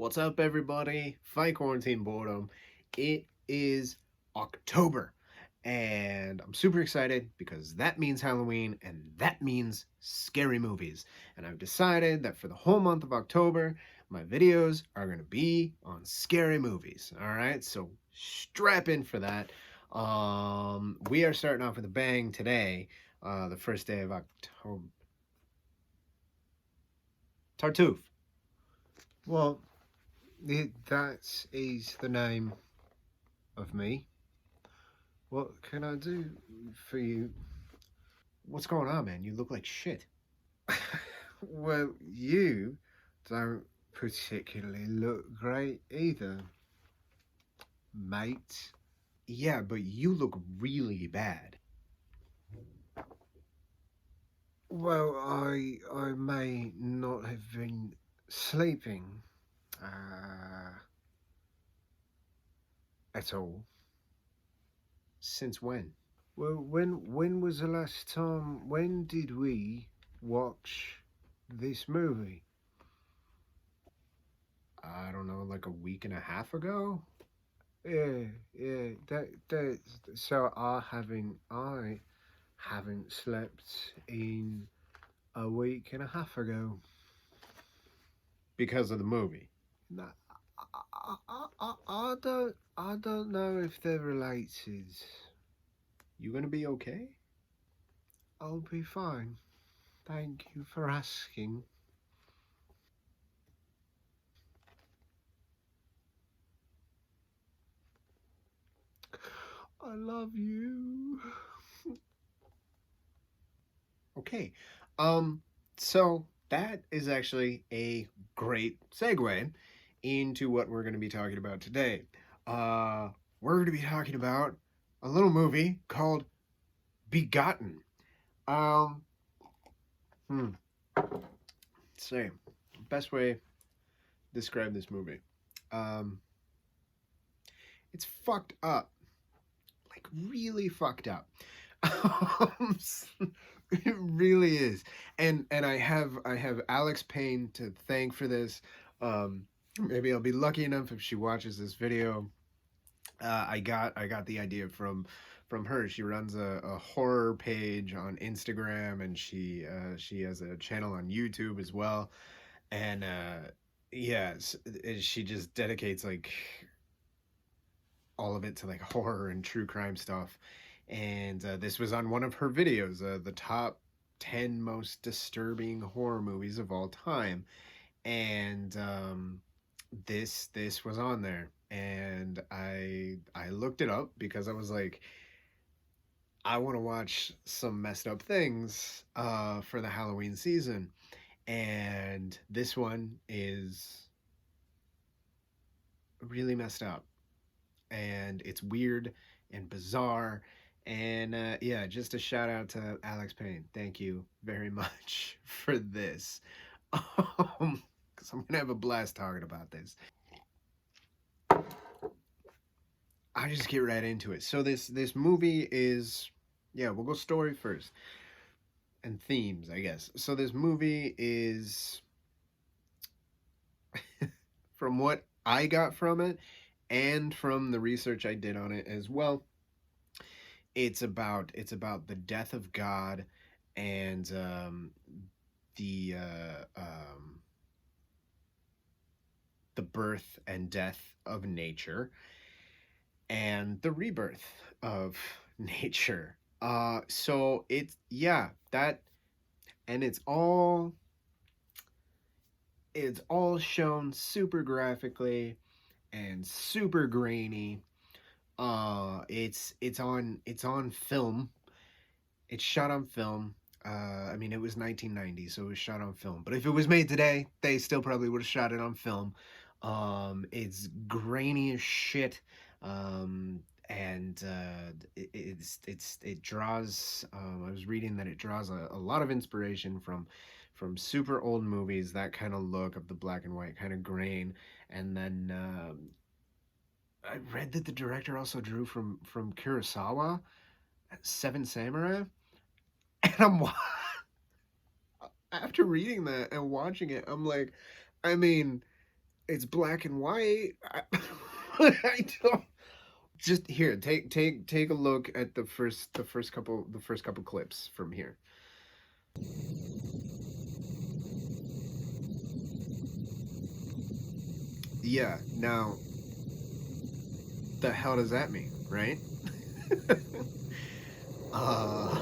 What's up, everybody? Fight Quarantine Boredom. It is October, and I'm super excited because that means Halloween and that means scary movies. And I've decided that for the whole month of October, my videos are going to be on scary movies. All right, so strap in for that. We are starting off with a bang today, the first day of October. Tartuffe. Well, that is the name of me. What can I do for you? What's going on, man? You look like shit. Well, you don't particularly look great either, mate. Yeah, but you look really bad. Well, I may not have been sleeping uh, at all. Since when? Well, when was the last time? When did we watch this movie? I don't know, like a week and a half ago. Yeah, yeah. That. So I haven't slept in a week and a half ago because of the movie. No, I don't know if they're related. You gonna be okay? I'll be fine. Thank you for asking. I love you. Okay. Um, so that is actually a great segue into what we're going to be talking about today. Uh, we're going to be talking about a little movie called Begotten. Um, hmm, say, best way to describe this movie. Um, it's fucked up, like really fucked up. It really is, and I have Alex Payne to thank for this. Maybe I'll be lucky enough if she watches this video. I got the idea from her. She runs a horror page on Instagram, and she has a channel on YouTube as well. And yeah, she just dedicates like all of it to like horror and true crime stuff. And this was on one of her videos, the top 10 most disturbing horror movies of all time. And this was on there, and I looked it up because I was like, I want to watch some messed up things for the Halloween season, and this one is really messed up, and it's weird and bizarre. And yeah, just a shout out to Alex Payne. Thank you very much for this. Because I'm gonna have a blast talking about this. I just get right into it. So this movie is, yeah, we'll go story first and themes, I guess. So this movie is, from what I got from it and from the research I did on it as well, it's about the death of God and the the birth and death of nature and the rebirth of nature. So it's, yeah, that, and it's all shown super graphically and super grainy. It's on film. It's shot on film. I mean, it was 1990, so it was shot on film. But if it was made today, they still probably would have shot it on film. It's grainy as shit. And it draws. I was reading that it draws a lot of inspiration from super old movies, that kind of look of the black and white kind of grain. And then I read that the director also drew from Kurosawa, Seven Samurai. And after reading that and watching it, I'm like, I mean, it's black and white. I don't. Just here, take a look at the first couple clips from here. Yeah. Now, the hell does that mean, right? uh,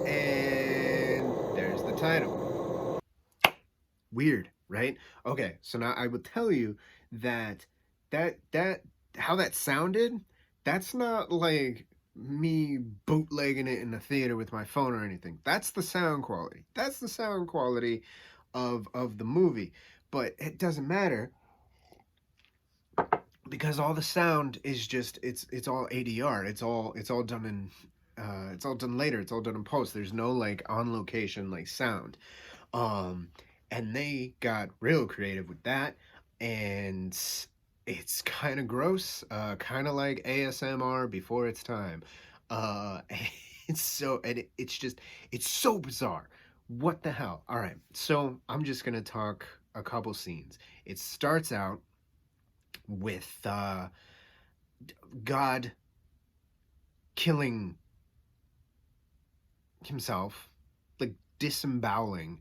and there's the title. Weird, right? Okay, so now I will tell you that that how that sounded, that's not like me bootlegging it in the theater with my phone or anything. That's the sound quality. That's the sound quality of the movie. But it doesn't matter because all the sound is just it's all ADR. It's all done in it's all done later. It's all done in post. There's no like on location like sound. Um, and they got real creative with that, and it's kind of gross, kind of like ASMR before its time. Uh, it's so, and it's just, it's so bizarre. What the hell? All right, so I'm just gonna talk a couple scenes. It starts out with God killing himself, like disemboweling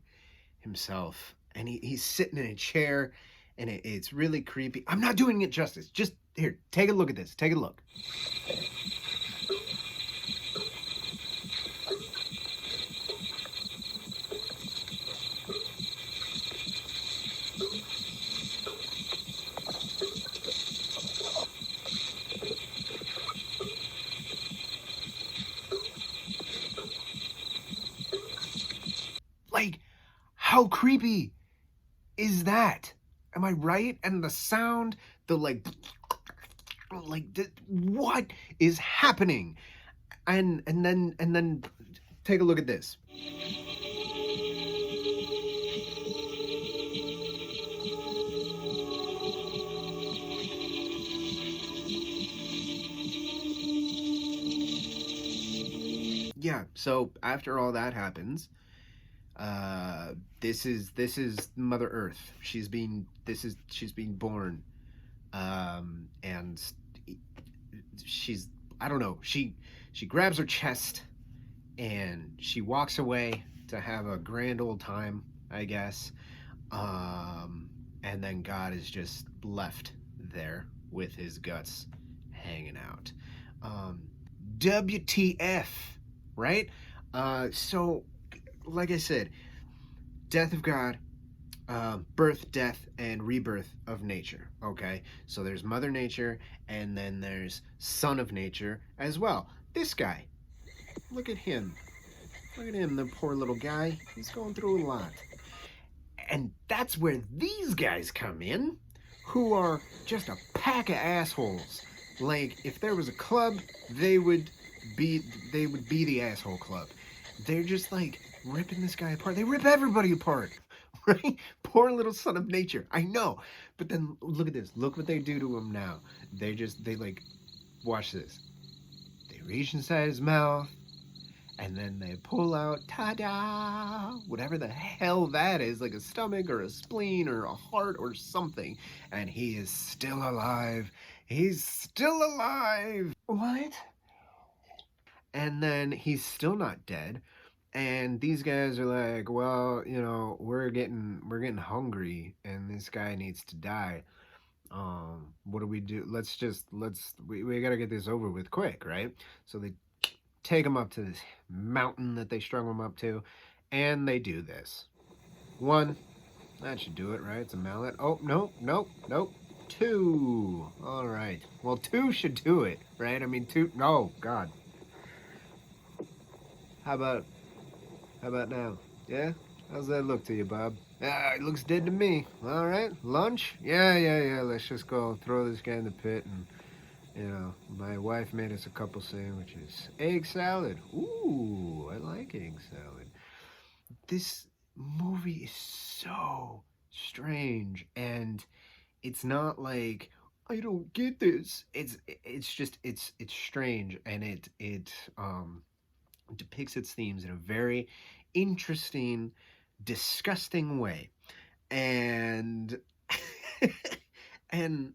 himself, and he's sitting in a chair, and it's really creepy. I'm not doing it justice. Just here, take a look at this. Take a look. Like, how creepy is that? Am I right? And the sound, the what is happening? And then take a look at this. Yeah. So after all that happens, this is Mother Earth. She's being born, and she's, I don't know, she grabs her chest and she walks away to have a grand old time, I guess. And then God is just left there with his guts hanging out. Um, WTF, right? So, like I said, death of God, birth, death, and rebirth of nature. Okay, so there's Mother Nature, and then there's Son of Nature as well. This guy, look at him. Look at him, the poor little guy. He's going through a lot. And that's where these guys come in, who are just a pack of assholes. Like, if there was a club, they would be they would be the asshole club. They're just like ripping this guy apart. They rip everybody apart. Right? Poor little son of nature. I know. But then look at this. Look what they do to him now. They like, watch this. They reach inside his mouth, and then they pull out, ta-da, whatever the hell that is, like a stomach or a spleen or a heart or something, and he is still alive. He's still alive. What? And then he's still not dead. And these guys are like, well, we're getting hungry, and this guy needs to die. What do we do? We gotta get this over with quick, right? So they take him up to this mountain that they strung him up to, and they do this. One, that should do it, right? It's a mallet. Oh, nope, nope, nope. Two. All right. Well, two should do it, right? I mean, two. No, God. How about how about now? Yeah. How's that look to you, Bob? Ah, it looks dead to me. All right. Lunch? Yeah, yeah, yeah. Let's just go throw this guy in the pit, and my wife made us a couple sandwiches. Egg salad. Ooh, I like egg salad. This movie is so strange, and it's not like I don't get this. It's just it's strange, and it depicts its themes in a very interesting, disgusting way. And and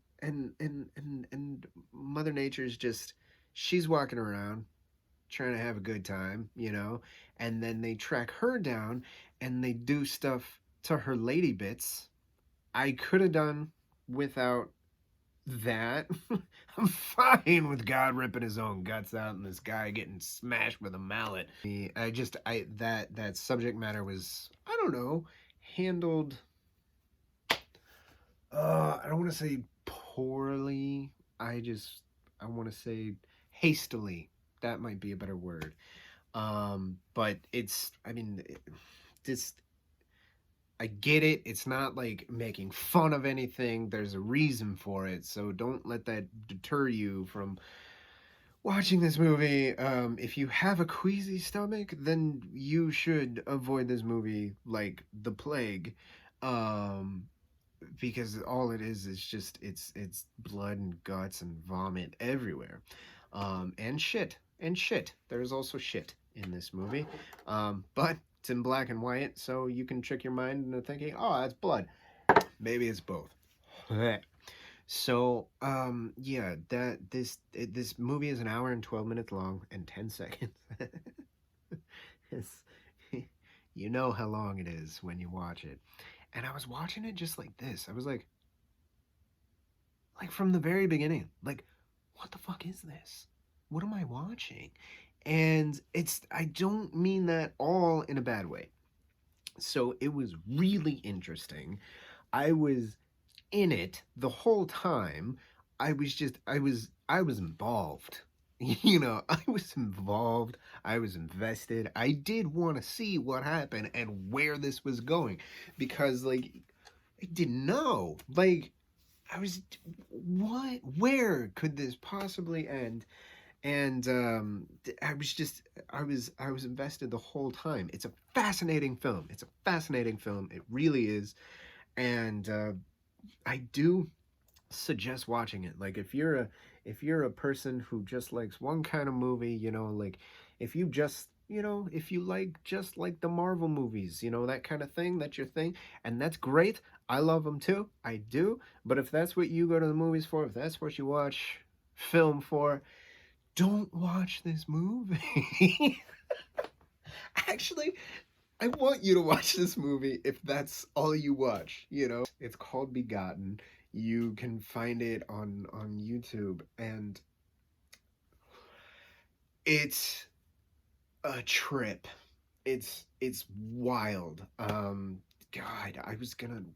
Mother Nature's just, she's walking around trying to have a good time, and then they track her down and they do stuff to her lady bits. I could have done without that. I'm fine with God ripping his own guts out and this guy getting smashed with a mallet. That subject matter was, I don't know, handled, I don't want to say poorly. I want to say hastily. That might be a better word. But it's, I mean, this, I get it. It's not like making fun of anything. There's a reason for it. So don't let that deter you from watching this movie. If you have a queasy stomach, then you should avoid this movie like the plague. Um, because all it is just, it's blood and guts and vomit everywhere. And shit. There's also shit in this movie. But it's in black and white, so you can trick your mind into thinking, oh, that's blood. Maybe it's both. So, yeah, this movie is an hour and 12 minutes long and 10 seconds. It's, you know how long it is when you watch it. And I was watching it just like this. I was like from the very beginning, like, what the fuck is this? What am I watching? And I don't mean that all in a bad way. So it was really interesting. I was in it the whole time. I was involved. I was involved. I was invested. I did want to see what happened and where this was going, because like I didn't know. Like I was, where could this possibly end? And I was invested the whole time. It's a fascinating film. It really is. And I do suggest watching it. Like if you're a person who just likes one kind of movie, like if you just if you like just like the Marvel movies, that kind of thing, that's your thing, and that's great. I love them too. I do. But if that's what you go to the movies for, if that's what you watch film for, don't watch this movie. Actually, I want you to watch this movie if that's all you watch, It's called Begotten. You can find it on YouTube, and it's a trip. It's wild. God,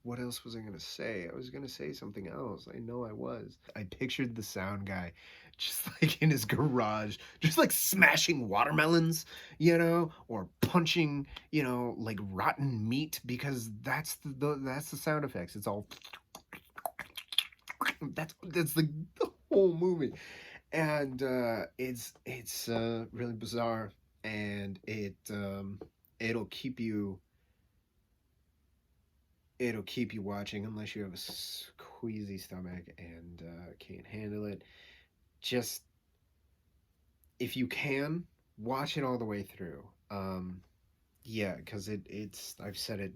what else was I gonna say? I was gonna say something else. I know I was. I pictured the sound guy just like in his garage, just like smashing watermelons, or punching, like rotten meat, because that's the sound effects. It's all that's the whole movie. And it's really bizarre, and it'll keep you watching unless you have a queasy stomach and can't handle it. Just, if you can, watch it all the way through. Yeah, because it's I've said it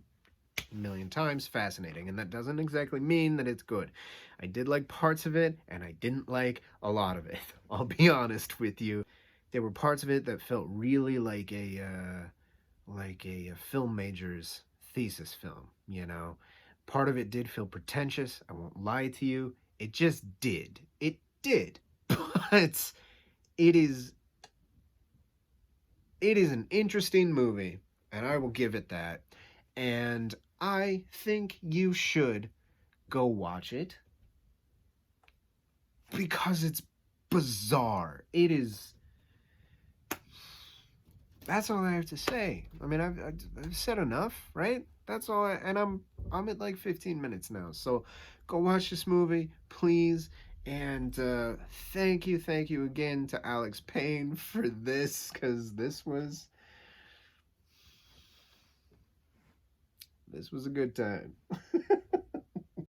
a million times, fascinating, and that doesn't exactly mean that it's good. I did like parts of it, and I didn't like a lot of it. I'll be honest with you. There were parts of it that felt really like a film major's thesis film. Part of it did feel pretentious. I won't lie to you. It just did. It did. But it is an interesting movie, and I will give it that. And I think you should go watch it because it's bizarre. It is. That's all I have to say. I mean, I've said enough, right? That's all. And I'm at like 15 minutes now. So go watch this movie, please. And thank you again to Alex Payne for this, because this was a good time.